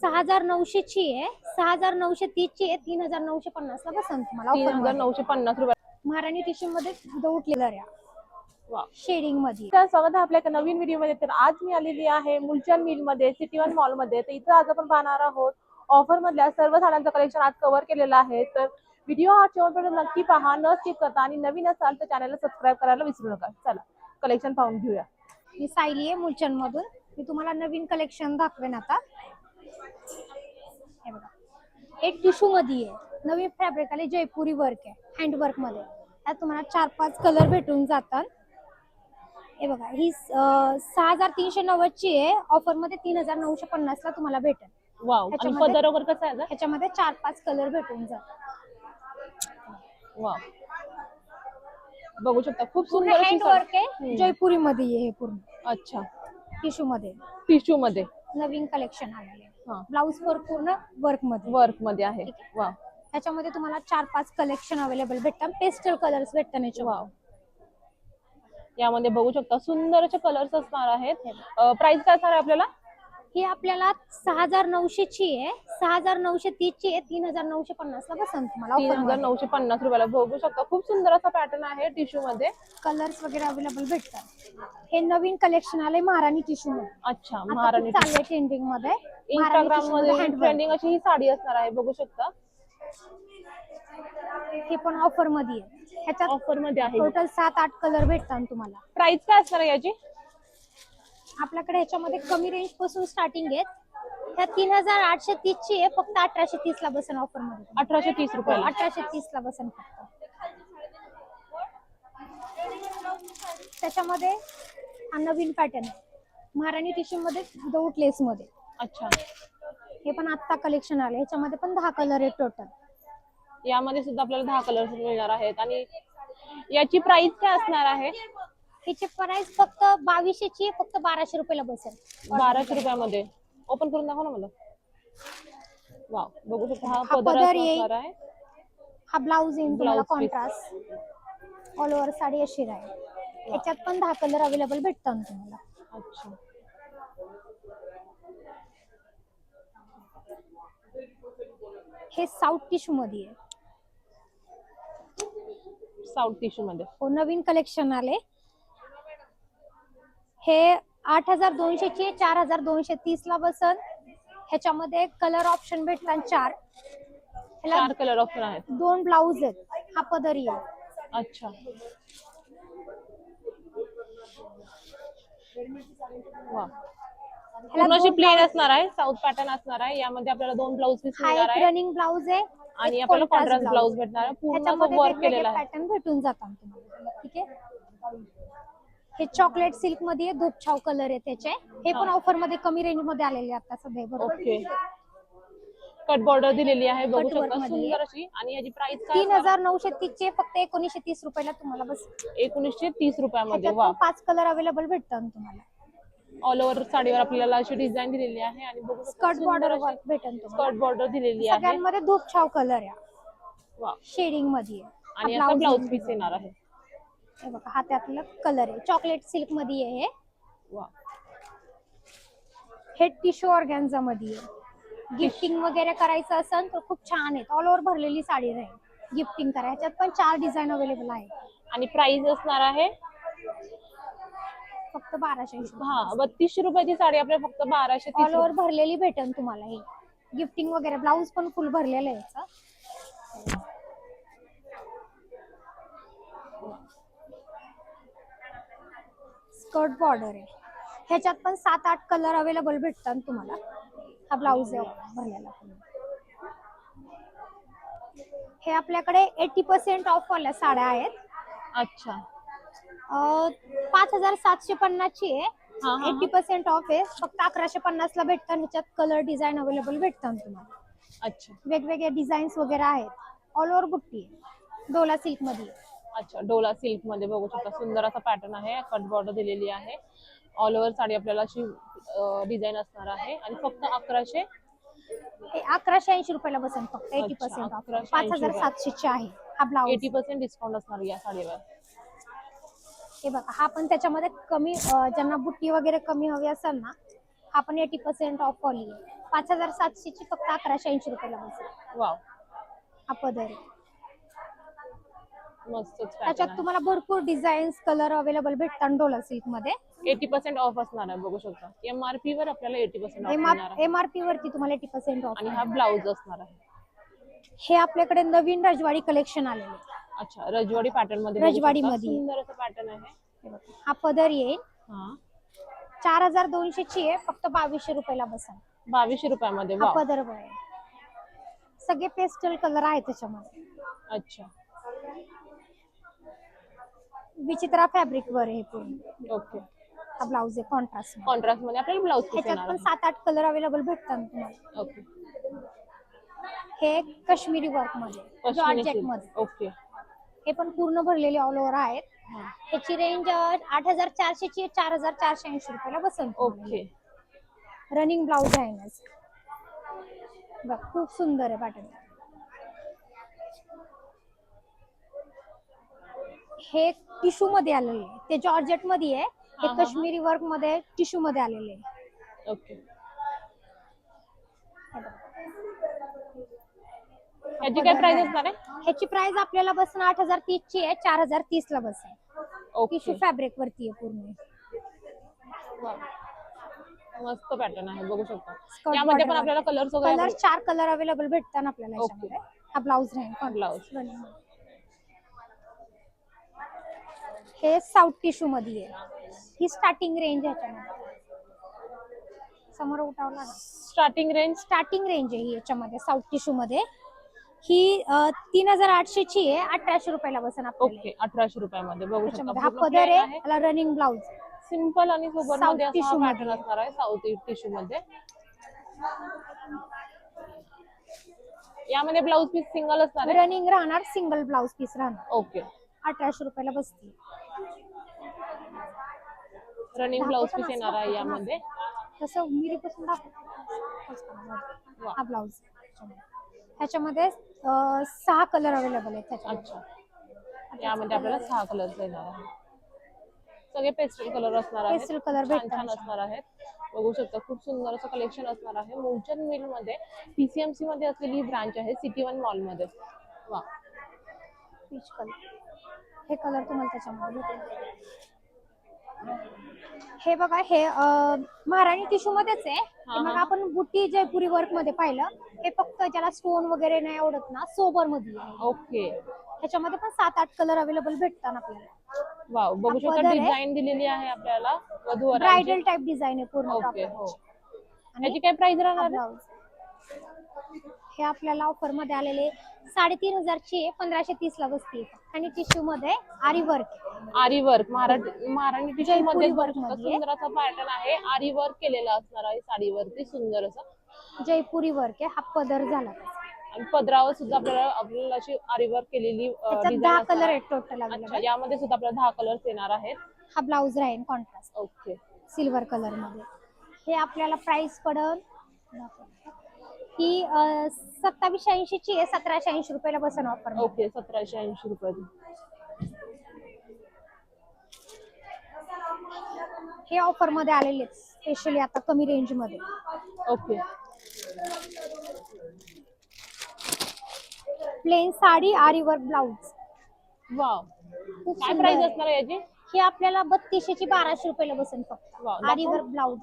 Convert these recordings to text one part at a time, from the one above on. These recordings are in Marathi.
6,900 ची आहे, 6,930 ची आहे, 3,950 ला बसेल तुम्हाला ऑफर. 3,950 रुपये. महाराणी टिश्यू मध्ये विदाउट लेअर या वा. शेडिंग मध्ये. तर स्वागत आहे आपल्या एका नवीन व्हिडिओ मध्ये. तर आज मी आलेली आहे मुलचंद मिल मध्ये, सिटी वन मॉल मध्ये. तर इथं आज आपण पाहणार आहोत ऑफर मधल्या सर्व साड्यांचं कलेक्शन आज कव्हर केलेलं आहे. तर व्हिडिओ हा शेवटपर्यंत नक्की पहा, न स्किप करता. आणि नवीन असाल तर चॅनलला सबस्क्राईब करायला विसरू नका. चला कलेक्शन पाहून घेऊया. मी सायली आहे मुलचंद मधून. मी तुम्हाला नवीन कलेक्शन दाखवेन आता. हे बघा, एक टिश्यू मध्ये आहे, नवीन फॅब्रिक आले, जयपुरी वर्क आहे, हँड वर्क मध्ये. त्यात तुम्हाला 4-5 कलर भेटून जातात. हे बघा, ही 6,390 ची आहे, ऑफर मध्ये 3,950 ला तुम्हाला भेटेल. वाव. आणि पदर वगैरे कसं आहे? ह्याच्यामध्ये 4-5 कलर भेटून जातात. वाव, बघू शकता खूप पूर्ण सुंदर हँड वर्क आहे, जयपुरी मध्ये आहे हे पूर्ण. अच्छा, टिश्यू मध्ये टिश्यू मध्ये नवीन कलेक्शन आलेले. हा, ब्लाउज वर पूर्ण वर्क मध्ये आहे. वाव. त्याच्यामध्ये तुम्हाला 4-5 कलेक्शन अवेलेबल भेटतात. पेस्टल कलर्स भेटतात याच्यामध्ये. वाव, यामध्ये बघू शकता सुंदर असे कलर्स असणार आहेत. प्राइस काय असणार आहे आपल्याला? ही आपल्याला 6,900 ची आहे, 6,930 ची आहे, 3,950 ला बसेल तुम्हाला. 3,950 रुपयाला बघू शकता. खूप सुंदर असा पॅटर्न आहे टिश्यू मध्ये. कलर्स वगैरे अवेलेबल भेटतात. हे नवीन कलेक्शन आले महाराणी टिश्यू मध्ये. अच्छा, महाराणी चालले ट्रेंडिंग मध्ये. इंस्टाग्राम मध्ये ट्रेंडिंग अशी ही साडी असणार आहे, बघू शकता. हे पण ऑफर मध्ये आहे. ह्याच्यात ऑफर मध्ये आहे. टोटल 7-8 कलर भेटतात तुम्हाला. प्राइस काय असणार आहे याची? आपल्याकडे ह्याच्यामध्ये कमी रेंज पासून स्टार्टिंग आहे. ह्या 3,830 ची आहे, फक्त 1,830 ला बसेल ऑफर मध्ये. 1,830 रुपयाला. 1,830 ला बसेल फक्त. त्याच्यामध्ये हा नवीन पॅटर्न आहे, महाराणी टिश्यू मध्ये विदाउट लेस मध्ये. अच्छा, हे पण आता कलेक्शन आले. ह्याच्यामध्ये पण 10 कलर आहेत टोटल. यामध्ये सुद्धा आपल्याला 10 कलर्स मिळणार आहेत. आणि याची प्राइस काय असणार आहे? ह्याची प्राइस फक्त 2,200 ची आहे, फक्त 1,200 रुपयाला बसेल. 1,200 रुपयामध्ये. ओपन करून दाखव ना मला. वाव, बघू शकता हा हा पदर पदर येईल. असणार आहे. हा ब्लाउज येईल तुम्हाला Blouse piece. Contrast. All over sari अशी राहील. ह्याच्यात पण 10 कलर अवेलेबल भेटतात तुम्हाला. अच्छा, हे साऊथ टिश्यू मध्ये आहे. साऊथ टिश्यू मध्ये. हो, नवीन कलेक्शन आले. हे 8,200 ची 4,230 ला बसन. ह्याच्यामध्ये कलर ऑप्शन भेटतात 4. 4 कलर ऑप्शन आहेत. 2 ब्लाउज आहेत. हा पदरी आहे. अच्छा, वा, पूर्ण अशी प्लेन असणार आहे, साऊथ पॅटर्न असणार आहे. यामध्ये आपल्याला 2 ब्लाउज पीस हा मिळणार एक आहे. रनिंग ब्लाउज आहे आणि आपल्याला कॉन्ट्रास्ट ब्लाउज भेटणार आहे. पूर्ण असं वर्क केलेलं आहे. पॅटर्न भेटून जातात तुम्हाला. ठीक आहे. हे चॉकलेट सिल्क मध्ये धूपछाव कलर आहे त्याचे. हे पण ऑफर मध्ये कमी रेंज मध्ये आलेले आता सध्या. बरोबर. ओके, कट बॉर्डर दिलेली आहे, बघू Cut work शकता मध्ये. सुंदर अशी. आणि याची प्राइस काय? 3,930 चे फक्त 1,930 रुपयाला तुम्हाला बस. 1,930 रुपयामध्ये. ह्याच्यात वा, पण 5 कलर अवेलेबल भेटतात तुम्हाला. ऑल ओव्हर साडीवर आपल्याला अशी डिझाईन दिलेली आहे. आणि बघू शकता स्कर्ट बॉर्डर भेटेल तुम्हाला. स्कर्ट बॉर्डर दिलेली आहे. सगळ्यांमध्ये धूपछाव कलर आहे, वा, शेडिंग मध्ये आहे. आणि याचा ब्लाउज पीस येणार आहे. हे बघा, हा त्यातला कलर आहे, चॉकलेट सिल्क मध्ये आहे. वा, हे टिश्यू ऑर्गॅन्झा मध्ये आहे. गिफ्टिंग वगैरे करायचं असेल तर खूप छान आहे. ऑल ओव्हर भरलेली साडी राहील गिफ्टिंग करा. ह्याच्यात पण 4 डिझाईन अवेलेबल आहे. आणि प्राइस असणार आहे फक्त 1,200. हा, 3,200 रुपयाची साडी आपल्याला फक्त 1,230. ऑल ओव्हर भरलेली भेटेल तुम्हाला. ही गिफ्टिंग वगैरे ब्लाउज पण फुल भरलेलं आहे याचं. स्कर्ट बॉर्डर आहे. ह्याच्यात पण 7-8 कलर अवेलेबल भेटतात तुम्हाला. हा ब्लाउज आहे भरलेला. हे आपल्याकडे 80% ऑफ वाल्या साड्या आहेत. अच्छा, 5,750 ची आहे. हा, हा. 80% ऑफ आहे. फक्त 1,150 ला भेटतात. ह्याच्यात कलर डिझाईन अवेलेबल भेटतात तुम्हाला. अच्छा, वेगवेगळे डिझाईन्स वगैरे आहेत. ऑल ओव्हर बुट्टी आहे, डोला सिल्क मध्ये. अच्छा, डोला सिल्क मध्ये बघू शकता सुंदर असा पॅटर्न आहे. कट बॉर्डर दिलेली आहे. ऑल ओव्हर साडी आपल्याला अशी डिझाईन असणार आहे. आणि फक्त 1,100. हे 1,180 रुपयाला बसेल फक्त. 80% ऑफ. 5,700 ची आहे. हा ब्लाउज 80% डिस्काउंट असणार या साडीवर. हे बघा, हा पण त्याच्यामध्ये कमी ज्यांना बुट्टी वगैरे कमी हवी असेल ना, हा पण 80% ऑफ वाली आहे. 5700ची फक्त 1180 रुपयाला बसेल. वाव, हा पदर आहे. मस्तच त्याच्यात पॅटर्न तुम्हाला भरपूर डिझाईन्स कलर अवेलेबल भेटतात डोला सिल्क मध्ये. आहे. 80% ऑफ असणार आहे, बघू शकता. MRP वर आपल्याला 80% ऑफ मिळणार आहे. एमआरपी वरती तुम्हाला 80% ऑफ. आणि हा ब्लाउज असणार आहे. हे आपल्याकडे नवीन रजवाडी कलेक्शन आलेले आहे. अच्छा, रजवाडी पॅटर्न मध्ये रजवाडी बघू शकता. मध्ये. सुंदर असं पॅटर्न आहे. हा पदर येईल. हा, 4200 ची आहे, फक्त 2200 रुपयाला बसा. 2200 रुपयामध्ये. हा वाव, पदर आहे. सगळे पेस्टल कलर आहेत त्याच्यामध्ये. अच्छा, विचित्रा फॅब्रिक वर आहे पूर्ण. ओके. हा ब्लाउज आहे कॉन्ट्रास्ट. कॉन्ट्रास्ट मध्ये आपल्याला ब्लाउज पीस ह्याच्यात येणार पण आहे. 7-8 कलर अवेलेबल भेटतात तुम्हाला. ओके, हे काश्मीरी वर्क मध्ये, जॉर्जेट मध्ये. ओके. हे पण पूर्ण भरलेले ऑल ओव्हर आहेत. हा, त्याची रेंज 8400 ची 4480 रुपयाला बसेल. ओके. रनिंग ब्लाउज आहे ना. बघ खूप सुंदर आहे पॅटर्न. हे टिश्यू मध्ये आलेले आहे, ते जॉर्जेट मध्ये आहे. हे काश्मीरी वर्क मध्ये टिश्यू मध्ये आलेले आहे. ओके. याची काय प्राइस असणार आहे? ह्याची प्राइस आपल्याला बसणार 8030 ची आहे, 4030 ला बसेल. ओके. टिश्यू फॅब्रिक वरती आहे पूर्ण. वाव, मस्त पॅटर्न आहे, बघू शकता. Skirt यामध्ये पण border आपल्याला कलर्स वगैरे कलर 4 कलर अवेलेबल भेटतात आपल्याला ओके. याच्यामध्ये. हा ब्लाउज राहील ब्लाउज. हे साऊथ टिश्यू मध्ये आहे. ही स्टार्टिंग रेंज आहे याच्यामध्ये. समोर उठावला ना. स्टार्टिंग रेंज स्टार्टिंग रेंज आहे ही याच्यामध्ये साऊथ टिश्यू मध्ये. ही 3800 ची आहे, 1800 रुपयाला बसेल आपल्याला. ओके. 1800 रुपयामध्ये बघू शकता. त्याच्यामध्ये हा पूर्ण पदर plain आहे, त्याला रनिंग ब्लाउज. सिंपल आणि सोबर South मध्ये असा tissue पॅटर्न मध्ये. असणार आहे. साऊथ टिश्यू मध्ये. यामध्ये ब्लाउज पीस सिंगल असणार आहे. रनिंग राहणार, सिंगल ब्लाउज पीस राहणार. ओके. 1800 रुपयाला बसते. रनिंग ब्लाउज पीस येणार आहे यामध्ये. तसं मिरीपासून दाखव. हा ब्लाउज. ह्याच्यामध्ये 6 कलर अवेलेबल आहेत त्याच्यामध्ये. अच्छा, यामध्ये आपल्याला 6 कलर्स येणार आहे. सगळे पेस्टल कलर असणार आहेत. पेस्टल कलर छान भेटतात. छान असणार आहेत. बघू शकता, खूप सुंदर असं कलेक्शन असणार आहे. मुलचंद मिल मध्ये PCMC मध्ये असलेली ही ब्रांच आहे, सिटी 1 मॉल मध्ये. वा, पीच कलर. हे कलर तुम्हाला त्याच्यामध्ये भेटतील. हे बघा, हे महाराणी टिश्यू मध्येच आहे. हे मग आपण बुट्टी जयपुरी वर्क मध्ये पाहिलं. हे फक्त ज्याला स्टोन वगैरे नाही आवडत ना, सोबर मध्ये आहे. ओके. ह्याच्यामध्ये पण 7-8 कलर अवेलेबल भेटतात आपल्याला. वाव, बघू शकता पदर आहे. डिझाईन दिलेली आहे आपल्याला वधूवरांची. ब्रायडल टाइप डिझाईन आहे पूर्ण. ओके. हो. याची काय प्राइस राहणार आहे? ब्लाउज हे आपल्याला ऑफर मध्ये आलेले 3500 ची आहे, 1530 ला बसते. आणि टिश्यू मध्ये आरी वर्क. आरी वर्क महाराणी टिश्यू मध्ये जयपुरी बघू वर्क शकता. मध्ये. सुंदर असा पॅटर्न आहे. आरी वर्क केलेला असणार आहे साडीवरती, सुंदर असं. जयपुरी वर्क आहे. हा पदर झाला. आणि पदरावर सुद्धा आपल्याला अशी आरी वर्क केलेली त्याच्यात डिझाईन 10 असणार कलर आहे. आहेत टोटल अच्छा, अवेलेबल. यामध्ये सुद्धा आपल्याला 10 कलर्स येणार आहेत. हा ब्लाउज राहील कॉन्ट्रास्ट ओके. सिल्वर कलर मध्ये. हे आपल्याला प्राइस पडल ही 2780 ची आहे, 1780 रुपयाला बसेल ऑफर. ओके. 1780 रुपये. हे ऑफर मध्ये आलेले स्पेशली आता कमी रेंज मध्ये. ओके. प्लेन साडी आरी वर्क ब्लाउज. वाव, खूप काय सुंदर प्राइस आहे. असणार आहे याची? हे आपल्याला 3200 ची 1200 रुपयाला बसेल फक्त. वाव, आरी दाखव. वर्क ब्लाउज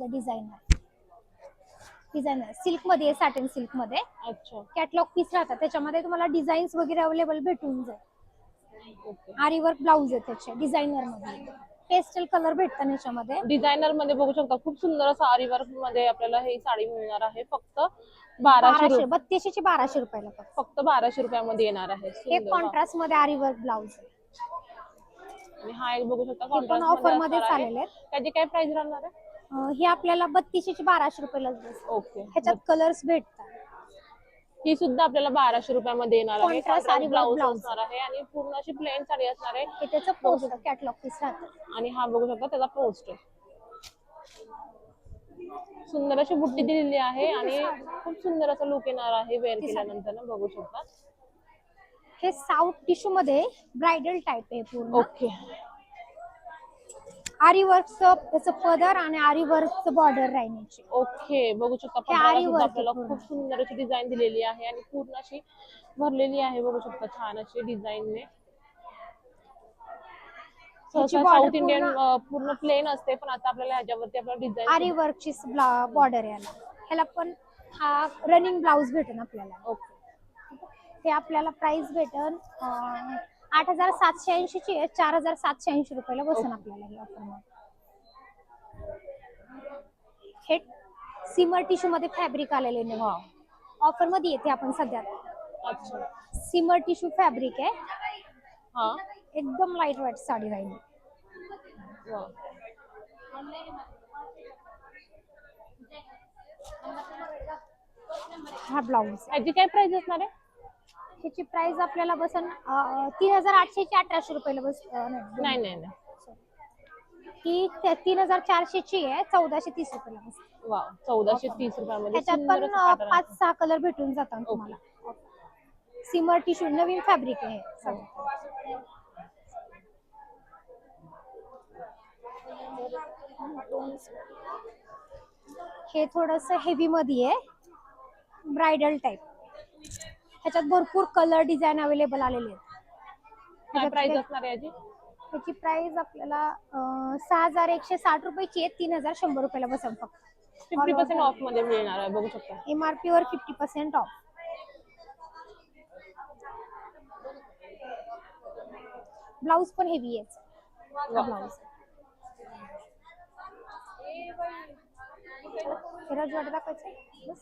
डिझायनर सिल्क मध्ये आहे, सॅटिन सिल्क मध्ये. अच्छा. कॅटलॉग पीस राहतात त्याच्यामध्ये, तुम्हाला डिझाईन्स वगैरे अवेलेबल भेटून जाईल. ओके. आरी वर्क ब्लाउज आहे त्याचे डिझायनर मध्ये. पेस्टल कलर भेटतात याच्यामध्ये. डिझायनर मध्ये बघू शकता, खूप सुंदर असं आरी वर्क मध्ये आपल्याला ही साडी मिळणार आहे. फक्त 1200 1200 3200 ची 1200 रुपयाला फक्त. फक्त 1200 रुपयामध्ये येणार आहे. हे सुंदर. कॉन्ट्रास्ट मध्ये आरी वर्क ब्लाउज. आणि हा एक बघू शकता हे पण कॉन्ट्रास्ट ऑफर मध्ये मध्ये असणार आहे. चालेल आहेत. त्याची काय प्राइस राहणार आहे? हे आपल्याला 3200 ची 1200 रुपयाला बसेल. ओके. ह्याच्यात कलर्स भेटतात. ही सुद्धा आपल्याला 1200 रुपयामध्ये येणार आहे. Contrast आरी वर्क ब्लाउज ब्लाउज. असणार आहे आणि पूर्ण अशी प्लेन साडी असणार आहे. हे त्याचं पोस्ट कॅटलॉग पीस राहतं. आणि हा बघू शकता त्याचा पोस्ट आहे. सुंदर अशी बुट्टी दिलेली आहे आणि खूप सुंदर असं लुक येणार आहे वेअर केल्यानंतर ना, बघू शकता. हे साऊथ टिश्यू मध्ये ब्रायडल टाइप आहे पूर्ण. ओके. आरी वर्कचं त्याचं पदर आणि आरी वर्कचं बॉर्डर राहण्याची. ओके, बघू शकता हे पदराला आरी सुद्धा वर्क आपल्याला आहे खूप पूर्ण. सुंदर अशी डिझाईन दिलेली आहे आणि पूर्ण अशी भरलेली आहे. बघू शकता छान अशी डिझाईनने. ह्याची सहसा बॉर्डर साऊथ इंडियन पूर्ण पूर्ण प्लेन असते, पण आता आपल्याला ह्याच्यावरती आपल्याला आरी डिझाईन. वर्कची बॉर्डर याला. ह्याला पण हा रनिंग ब्लाऊज भेटेल आपल्याला. ओके. हे आपल्याला प्राइस भेटल 8,780 ची आहे. 4,780 रुपयाला बसेल आपल्याला हे ऑफर मध्ये. हे सिमर टिश्यू मध्ये फॅब्रिक आलेले नाही. हा. ऑफर मध्ये येते आपण सध्या. अच्छा. सिमर टिश्यू फॅब्रिक आहे. हा. एकदम लाईट वेट साडी राहील. वा. हा ब्लाऊज. ह्याची काय प्राइस असणार आहे? ह्याची प्राइस आपल्याला बसन 3,800 ची 1,800 रुपयाला बस. नाही नाही नाही. ही 3,400 ची आहे. 1,430 रुपयाला बस. वा, 1,430 रुपयामध्ये ह्याच्यात पण सुंदर असं पॅटर्न आहे. 5-6 कलर भेटून जातात तुम्हाला. सिमर टिश्यू नवीन फॅब्रिक आहे हे. हे थोडस हेवी मध्ये आहे, ब्रायडल टाइप. ह्याच्यात भरपूर कलर डिझाईन अवेलेबल आलेले आहेत. काय प्राइस असणार आहे याची? ह्याची प्राइस आपल्याला 6,160 रुपयाची आहे. 3,100 रुपयाला बसेल फक्त. 50% ऑफ मध्ये मिळणार आहे, बघू शकता. MRP वर 50% ऑफ. ब्लाऊज पण हेवी आहे. वा. ब्लाऊज दाखवायचं.